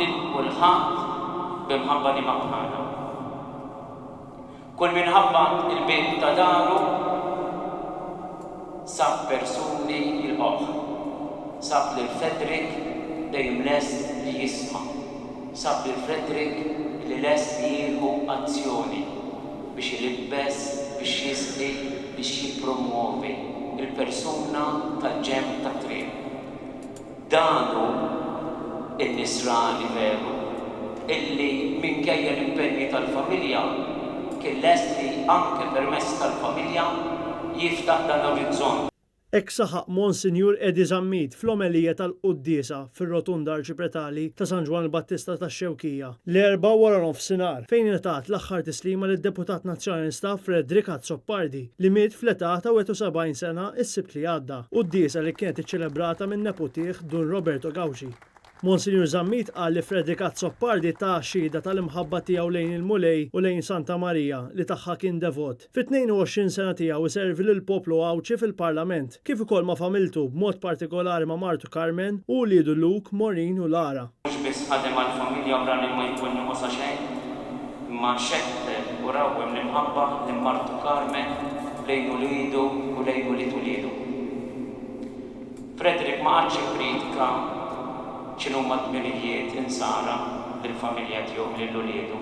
lil kulħadd b'imħabba li ma' bħala. Kull minħabba il-bejt ta' daru sab persuni il-ħoħ. Sab lil Frederick dejjem lest li jisma'. Sab lil Frederick li lest li jieħu azzjoni biex ilibbes, biex jisqi, biex jippromuovi il-persuna tal-ġenb tat-triq. Danu il-nisrani veru, illi minkejja l-impenni tal-familja kien lest li anke permezz tal-familja jiftaħ dan l-orizzont. Hekk saħaq Monsinjur Edi Żammit fl-omelija tal-Quddiesa fir-Rotunda Arċipretali ta' San Ġwan Battista tax-Xewkija l-4 wara nofsinhar fejn ingħatat l-aħħar tislima lid-Deputat Nazzjonalista Frederick Azzoppardi li miet fl-età ta' 71 sena s-Sibt li għadda, Quddiesa li kienet iċċelebrata minn neputih Dun Roberto Gauci. Monsinjur Żammit qal li Frederick Azzoppardi ta' xhieda tal-imħabba tiegħu lejn il-Mulej u lejn Santa Marija li tagħha kien devot. Fit-22 sena tiegħu iservi lil poplu Għawċi fil-Parlament, kif ukoll ma' familtu b'mod partikolari ma' Martu Carmen u wliedu Luke, Maureen u Lara. Mhux biss ħadem għall-familja wara li ma jkun joqosa xejn, imma xetter u rawwem l-imħabba lil Martu Carmen lejn wliedu u lejn wlied uliedu. Frederick ma qatx jikkritika ċinu mad-milijiet insara bil-familja tiegħu lil uliedu.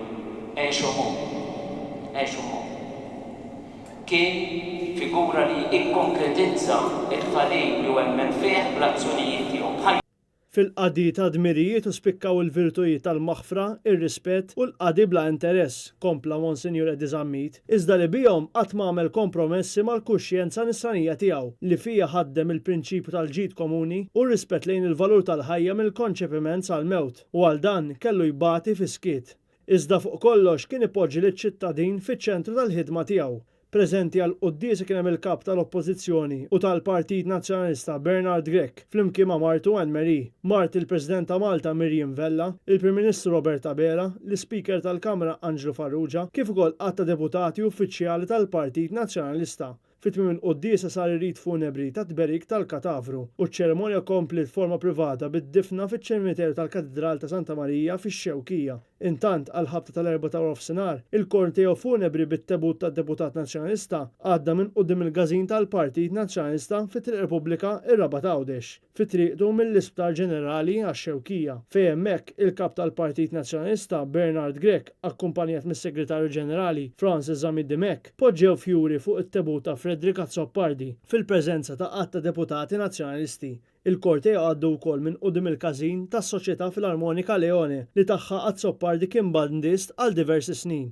Għexu hu. Kien figura li ikkonkretizza il-ħalib li wemmen fih bl-azzjonijiet tiegħu. Fil-qadi ta' dmirijiet u spikkaw il-virtujiet tal-maħfra, ir-rispett u l-qadi bla interess, kompla Monsinjur Edi Żammit, iżda li bihom qatt m'għamel kompromessi mal-kuxjenza nisranija tiegħu li fija ħaddem il-prinċipju tal-ġid komuni u r-rispett lejn il-valur tal-ħajja mill-konċepiment sal-mewt u għal dan kellu jbati fi skiet. Iżda fuq kollox kien ipoġġi liċ-ċittadin fiċ-ċentru tal-ħidma tiegħu. Preżenti għal Quddiesa kien hemm il-kap tal-Oppożizzjoni u tal-Partit Nazzjonalista Bernard Grech flimkien ma' Martu Ann Marie, Mart il-President ta' Malta Miriam Vella, il-Prim Ministru Robert Abela, l-Speaker tal-Kamra Angelo Farrugia, kif ukoll qatt ta' deputati uffiċjali tal-Partit Nazzjonalista. Fit-tmiem il-Quddiesa sar ir-rit funebri ta' tberik tal-Katavru u ċ-ċerimonja komplet forma privata bid-difna fiċ-ċimiterju tal-Katedral ta' Santa Marija fix-Xewkija. Intant għal ħabta tal-4 ta' nofsinhar, il-korteo funebri bit-tebut tad-Deputat Nazzjonalista għadda minn quddiem il-gażin tal-Partit Nazzjonalista fit-Triq Repubblika ir-Raba' ta' Għawdex, fit-triqtu mill-Isptar Ġenerali għax-Xewkija. Fejn hemmhekk il-kap tal-Partit Nazzjonalista Bernard Grech, akkumpanjat mis-Segretarju Ġenerali Francis Zamid Dimek, poġġew fjuri fuq it-tebut ta' Frederick Azzoppardi fil-preżenza ta' qatt ta' deputati nazzjonalisti. Il-korteo għaddu wkoll minn quddiem il-każin tas-Soċjetà Filarmonika Leone li tagħha Azzoppardi kien bandist għal diversi snin.